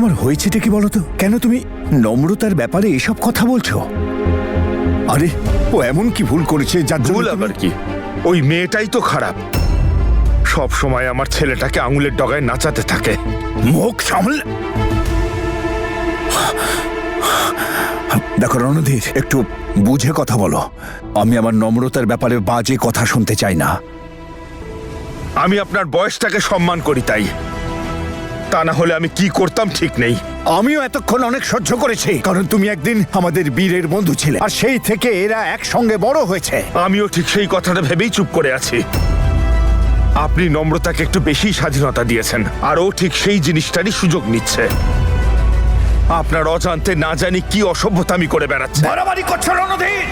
তোমার হয়েছেটা কি বলো তো? কেন তুমি নম্রতার ব্যাপারে এসব কথা বলছো? আরে ও এমন কি ভুল করেছে যার জন্য ভুল আবার কি? ওই মেয়েটাই তো খারাপ, সব সময় আমার ছেলেটাকে আঙুলের ডগায় নাচাতে থাকে। মুখ সামল। দেখো রণধীর, একটু বুঝে কথা বলো। আমি আমার নম্রতার ব্যাপারে বাজে কথা শুনতে চাই না। আমি আপনার বয়সটাকে সম্মান করি, তাই তা না হলে আমি কি করতাম ঠিক নেই। আমিও এতক্ষণ অনেক সহ্য করেছি, কারণ তুমি একদিন আমাদের বীরের বন্ধু ছিলে, আর সেই থেকে এরা একসঙ্গে বড় হয়েছে। আমিও ঠিক সেই কথাটা ভেবেই চুপ করে আছি। আপনি নম্রতাকে একটু বেশি স্বাধীনতা দিয়েছেন, আর ও ঠিক সেই জিনিসটারই সুযোগ নিচ্ছে। আপনার অজান্তে না জানি কি অসভ্যতামি করে বেড়াচ্ছে। বাড়াবাড়ি করছো রণধীর।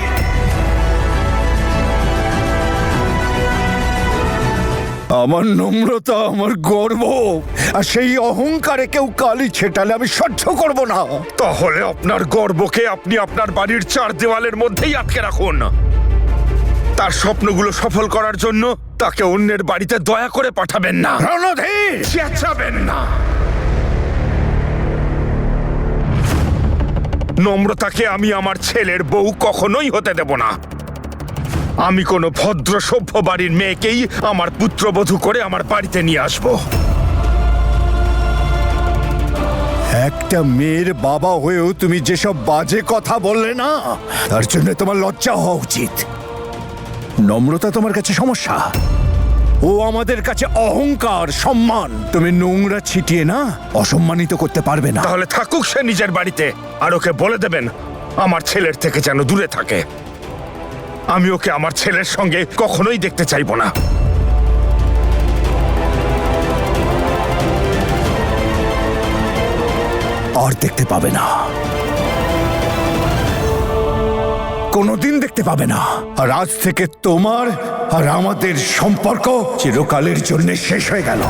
আমার নম্রতা আমার গর্ব, আর সেই অহংকারে কেউ কালি ছেটালে আমি সহ্য করব না। তাহলে আপনার গর্বকে আপনি আপনার বাড়ির চার দেওয়ালের মধ্যেই আটকে রাখুন। তার স্বপ্নগুলো সফল করার জন্য তাকে অন্যের বাড়িতে দয়া করে পাঠাবেন না। রণধীর, চেঁচাবেন না। নম্রতাকে আমি আমার ছেলের বউ কখনোই হতে দেব না। আমি কোনো ভদ্র সভ্য বাড়ির মেয়েকেই আমার পুত্রবধূ করে আমার বাড়িতে নিয়ে আসব। একটা মেয়ের বাবা হয়েও তুমি যেসব বাজে কথা বললে না, তার জন্য তোমার লজ্জা হওয়া উচিত। নম্রতা তোমার কাছে সমস্যা, ও আমাদের কাছে অহংকার, সম্মান। তুমি নোংরা ছিটিয়ে না অসম্মানিত করতে পারবে না। তাহলে থাকুক সে নিজের বাড়িতে, আর ওকে বলে দেবেন আমার ছেলের থেকে যেন দূরে থাকে। আমি ওকে আমার ছেলের সঙ্গে কখনোই দেখতে চাইব না। আর দেখতে পাবে না, কোনোদিন দেখতে পাবে না। আর আজ থেকে তোমার আর আমাদের সম্পর্ক চিরকালের জন্য শেষ হয়ে গেল।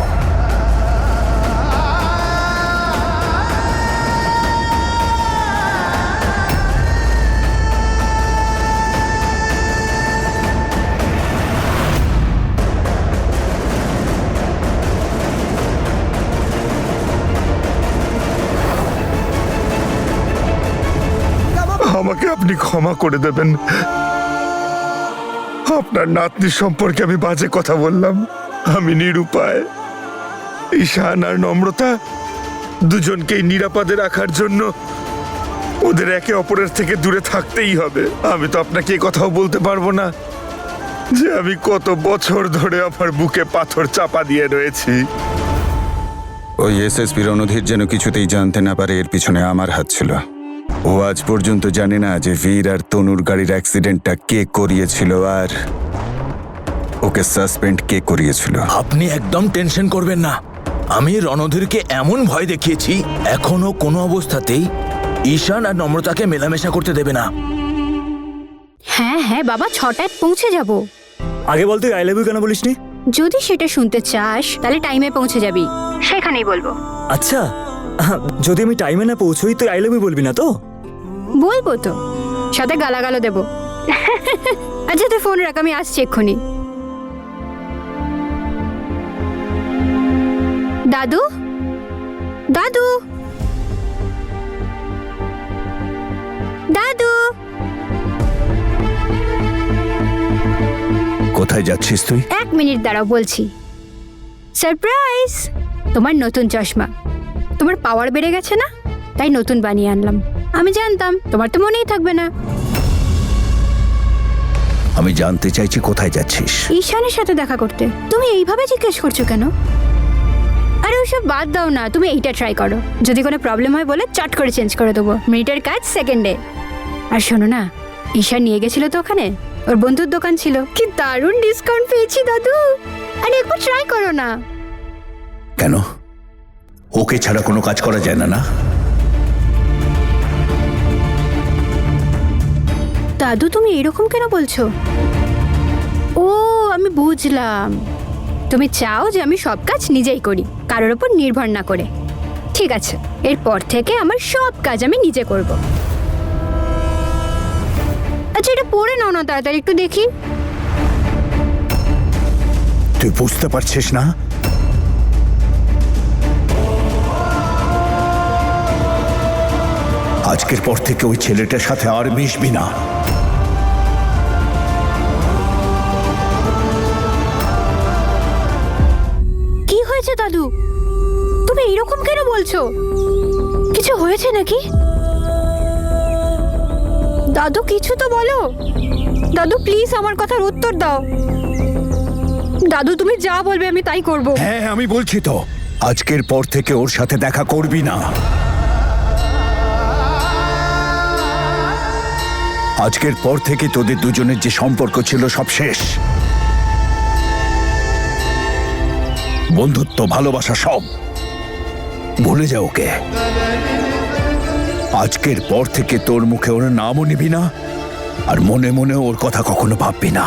আমাকে আপনি ক্ষমা করে দেবেন। আপনার নাতনির সম্পর্কে আমি বাজে কথা বললাম। আমি নিরুপায়। ঈশান আর নম্রতা দুজনকেই নিরাপদে রাখার জন্য ওদের একে অপরের থেকে দূরে থাকতেই হবে। আমি তো আপনাকে এই কথাও বলতে পারবো না যে আমি কত বছর ধরে আমার বুকে পাথর চাপা দিয়ে রয়েছি। ওই এসএসপি রণধীর যেন কিছুতেই জানতে না পারে এর পিছনে আমার হাত ছিল। ও আজ পর্যন্ত জানে না যে বীর আর তনুর গাড়ির অ্যাক্সিডেন্টটা কে করিয়েছিল, আর ওকে সাসপেন্ড কে করিয়েছিল। আপনি একদম টেনশন করবেন না। আমি রণধীরকে এমন ভয় দেখিয়েছি, এখনো কোনো অবস্থাতেই ঈশান আর নম্রতাকে মেলামেশা করতে দেবে না। হ্যাঁ হ্যাঁ বাবা, 6টায় পৌঁছে যাব। আগে বল, তুই আই লাভ ইউ কেন বলিসনি? যদি সেটা শুনতে চাস তাহলে টাইমে পৌঁছে যাবি, সেখানেই বলবো। আচ্ছা, যদি আমি টাইমে না পৌঁছই তুই আই লাভ ইউ বলবি না তো? বলবো তো, সাথে গালাগালও দেবো। আচ্ছা তুই ফোন রাখ, আমি আসছি এক্ষুনি। দাদু, দাদু, দাদু। কোথায় যাচ্ছিস তুই? 1 মিনিট দাঁড়াও, বলছি। সারপ্রাইজ, তোমার নতুন চশমা। তোমার পাওয়ার বেড়ে গেছে না, তাই নতুন বানিয়ে আনলাম। আমি জানতাম তোমার তো মনেই থাকবে না। আমি জানতে চাইছি কোথায় যাচ্ছিস। ঈশানের সাথে দেখা করতে। তুমি এইভাবে জিজ্ঞেস করছো কেন? আরে ওসব বাদ দাও না, তুমি এইটা ট্রাই করো। যদি কোনো প্রবলেম হয় বলে চট করে চেঞ্জ করে দেবো। মিনিটের কাজ সেকেন্ডে। আর শোনো না, ঈশান নিয়ে গেছিল তো ওখানে, ওর বন্ধুর দোকান ছিল, কি দারুণ ডিসকাউন্ট পেয়েছি দাদু। আরে একবার ট্রাই করো না। কেন? ওকে ছাড়া কোনো কাজ করা যায় না না? দাদু তুমি এরকম কেন বলছো? ও আমি বুঝলাম, তুমি চাও যে আমি সব কাজ নিজেই করি, কারোর উপর নির্ভর না করে। ঠিক আছে, এরপর থেকে আমার সব কাজ আমি নিজে করব। আচ্ছা এটা পরে নাও না তাড়াতাড়ি, একটু দেখি। তুই বুঝতে পারছিস না? আজকের পর থেকে ওই ছেলেটার সাথে আর মিশবি না। কি হয়েছে দাদু? তুমি এইরকম কেন বলছো? কিছু হয়েছে নাকি? দাদু কিছু তো বলো। দাদু প্লিজ আমার কথার উত্তর দাও। দাদু তুমি যা বলবে আমি তাই করব। হ্যাঁ আমি বলছি তো, আজকের পর থেকে ওর সাথে দেখা করবি না। আজকের পর থেকে তোদের দুজনের যে সম্পর্ক ছিল সব শেষ। বন্ধুত্ব, ভালোবাসা সব ভুলে যা ওকে। আজকের পর থেকে তোর মুখে ওর নামও নিবি না, আর মনে মনে ওর কথা কখনো ভাববি না।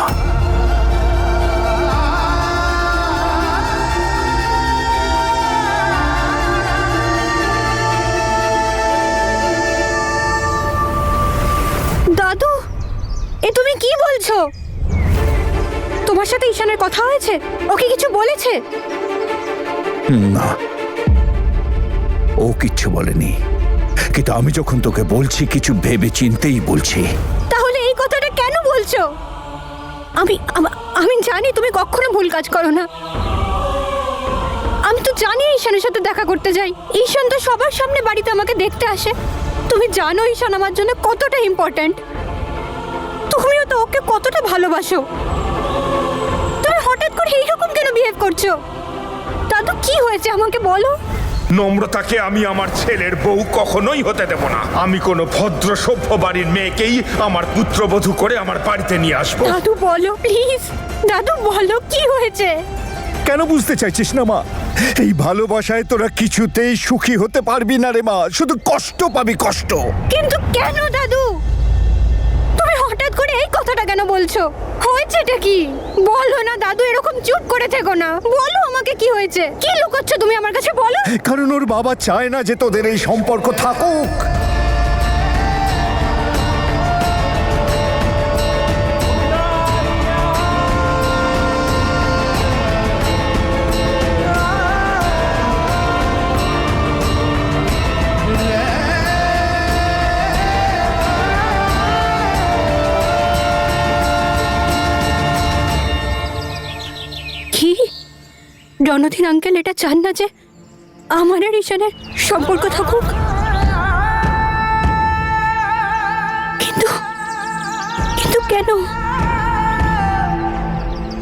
দাদু এ তুমি কি বলছো? তোমার সাথে ঈশানের কথা হয়েছে? ওকে কিছু বলেছে? না, ও কিচ্ছু বলেনি, কিন্তু আমি যখন তোকে বলছি কিছু ভেবে চিন্তেই বলছি। তাহলে এই কথাটা কেন বলছো? আমি জানি তুমি কখনো ভুল কাজ করো না। আমি তো জানি ঈশানের সাথে দেখা করতে যাই। ঈশান তো সবার সামনে বাড়িতে আমাকে দেখতে আসে। তুমি জানো ঈশান আমার জন্য কতটা ইম্পর্ট্যান্ট। তুমিও তো ওকে কতটা ভালোবাসো। তুমি হঠাৎ করে এইরকম কেন বিহেভ করছো? দাদু কি হয়েছে আমাকে বলো। নম্রতাকে আমি আমার ছেলের বউ কখনোই হতে দেব না। আমি কোনো ভদ্র সভ্য বাড়ির মেয়েকেই আমার পুত্রবধূ করে আমার বাড়িতে নিয়ে আসবো। দাদু বলো প্লিজ। দাদু বলো কি হয়েছে? কেন বুঝতে চাইছিস না মা? এই ভালোবাসায় তোরা কিছুতেই সুখী হতে পারবি না রে মা, শুধু কষ্ট পাবি, কষ্ট। কিন্তু কেন দাদু? তুমি হঠাৎ করে এই কথাটা কেন বলছো? হয়েছেটা কি বলো না দাদু, এরকম চুপ করে থেকো না। বলো আমাকে কি হয়েছে, কি লুকোচ্ছ তুমি আমার কাছে বলো। কারণ ওর বাবা চায় না যে তোদের এই সম্পর্ক থাকুক। কি রণধীর আঙ্কেল এটা চান না যে আমার আর ঈশানের সম্পর্ক থাকুক? কিন্তু কিন্তু কেন?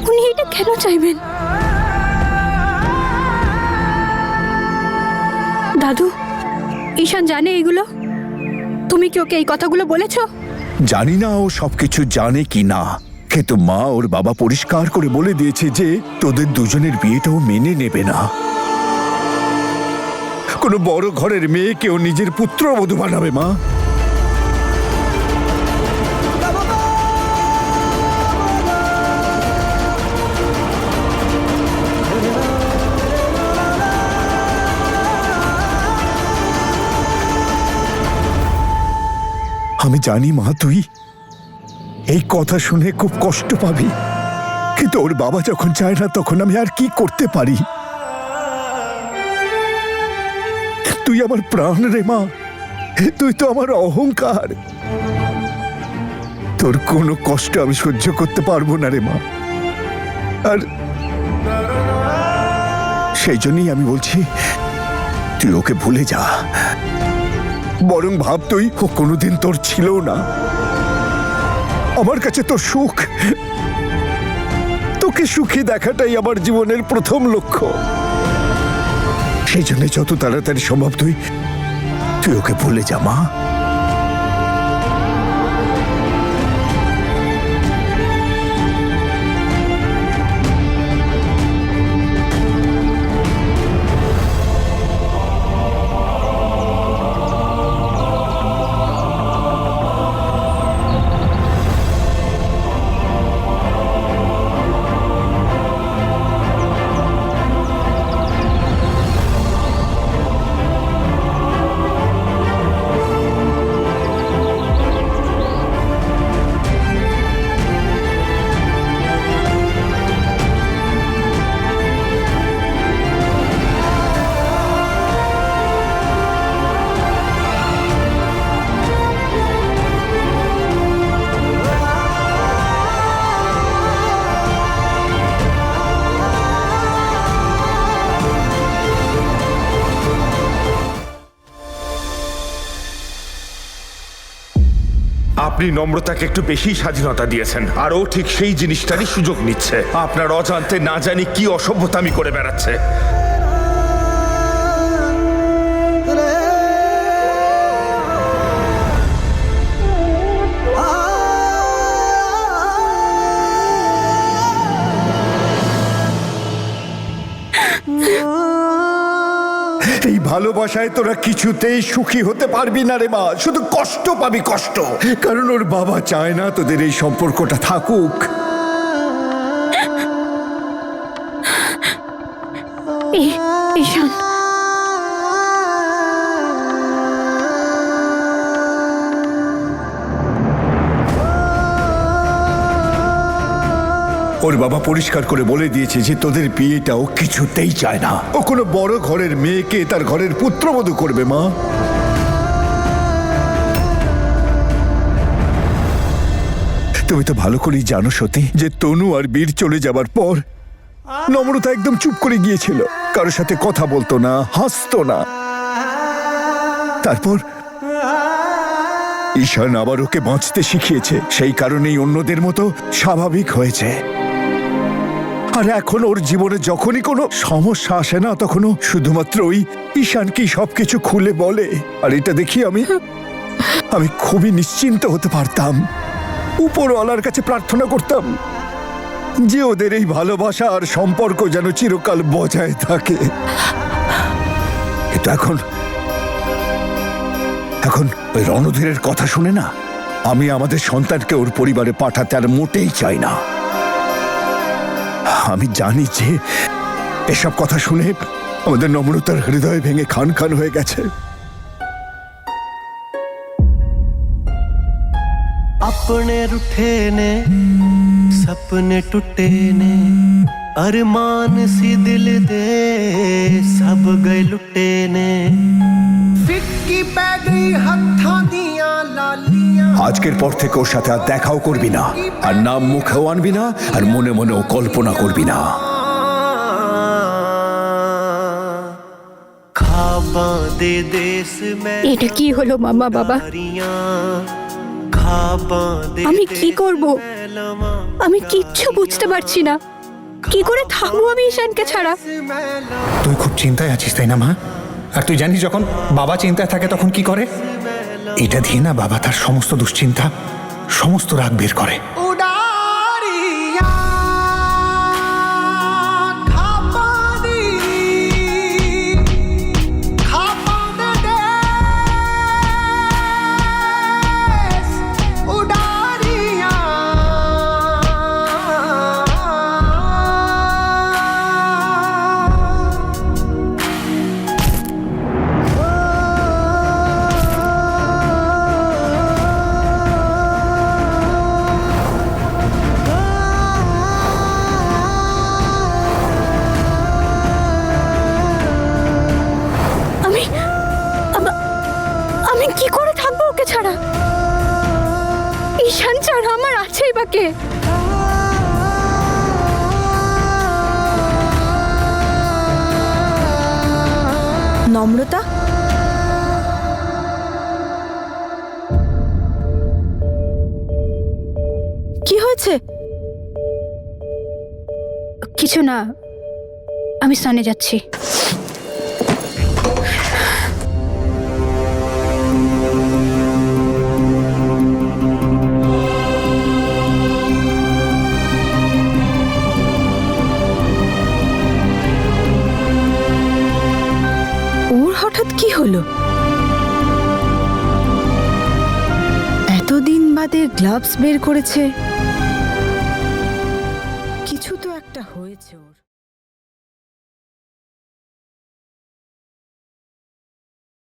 উনি এটা কেন চাইবেন? দাদু ঈশান জানে এগুলো? তুমি কি ওকে এই কথাগুলো বলেছো? জানি না ও সবকিছু জানে কি না, কিন্তু মা ওর বাবা পরিষ্কার করে বলে দিয়েছে যে তোদের দুজনের বিয়েটাও মেনে নেবে না। কোনো বড় ঘরের মেয়েকে ও নিজের পুত্রবধূ বানাবে মা। আমি জানি মা তুই এই কথা শুনে খুব কষ্ট পাবি, কিন্তু ওর বাবা যখন চায় না তখন আমি আর কি করতে পারি? তুই আমার প্রাণ রে মা, তুই তো আমার অহংকার। তোর কোনো কষ্ট আমি সহ্য করতে পারবো না রে মা। আর সেই জন্যই আমি বলছি তুই ওকে ভুলে যা। বরং ভাব তুই ও কোনোদিন তোর ছিল না। আমার কাছে তোর সুখ, তোকে সুখী দেখাটাই আমার জীবনের প্রথম লক্ষ্য। সেই জন্য যত তাড়াতাড়ি সম্ভব তুই ওকে ভুলে যা মা। আপনি নম্রতাকে একটু বেশি স্বাধীনতা দিয়েছেন, আর ও ঠিক সেই জিনিসটারই সুযোগ নিচ্ছে। আপনার অজান্তে না জানি কি অসভ্যতামি করে বেড়াচ্ছে। এই ভালোবাসায় তোরা কিছুতেই সুখী হতে পারবি না রে মা, শুধু কষ্ট পাবি, কষ্ট। কারণ ওর বাবা চায় না তোদের এই সম্পর্কটা থাকুক। ঈশান, ওর বাবা পরিষ্কার করে বলে দিয়েছে যে তোদের বিয়েটা ও কিছুতেই চায় না। ও কোনো বড় ঘরের মেয়েকে তার ঘরের পুত্রবধূ করবে মা। তুমি তো ভালো করেই জানো সতী যে তনু আর বীর চলে যাবার পর নম্রতা একদম চুপ করে গিয়েছিল, কারোর সাথে কথা বলতো না, হাসতো না। তারপর ঈশান আবার ওকে বাঁচতে শিখিয়েছে, সেই কারণেই অন্যদের মতো স্বাভাবিক হয়েছে। আর এখন ওর জীবনে যখনই কোনো সমস্যা আসে না, তখনও শুধুমাত্র ওই ঈশানকেই সবকিছু খুলে বলে। আর এটা দেখি আমি খুবই নিশ্চিন্ত হতে পারতাম। উপরওয়ালার কাছে প্রার্থনা করতাম যে ওদের এই ভালোবাসা আর সম্পর্ক যেন চিরকাল বজায় থাকে। কিন্তু এখন ওই রণধীরের কথা শুনে না, আমি আমাদের সন্তানকে ওর পরিবারে পাঠাতে আর মোটেই চাই না। আমি জানি যে এসব কথা শুনে আমাদের নম্রতার হৃদয় ভেঙে খান খান হয়ে গেছে। अपने रूठे ने सपने टूटे ने अरमान सी दिल दे सब गए लुटे ने फिक्की पै गई हत्थां दियां लालियां। আজকের পর থেকে ওর সাথে আর দেখাও করবি না, আর নাম মুখেও আনবি না, আর মনে মনেও কল্পনা করবি না। खाबां दे देश में এটা কি হলো মামা বাবা? আমি কি করব? আমি কিচ্ছু বুঝতে পারছি না। কি করে থাকবো আমি ঈশানকে ছাড়া? তুই খুব চিন্তায় আছিস তাই না মা? আর তুই জানিস যখন বাবা চিন্তায় থাকে তখন কি করে? এটা দিয়ে না বাবা তার সমস্ত দুশ্চিন্তা, সমস্ত রাগ বের করে। আমি কি করে থাকবো ওকে ছাড়া? ঈশান ছাড়া আমার আছেই বা কে? নম্রতা, কি হয়েছে? কিছু না, আমি স্নানে যাচ্ছি। হঠাৎ কি হলো? এতদিন বাদে গ্লাভস বের করেছে।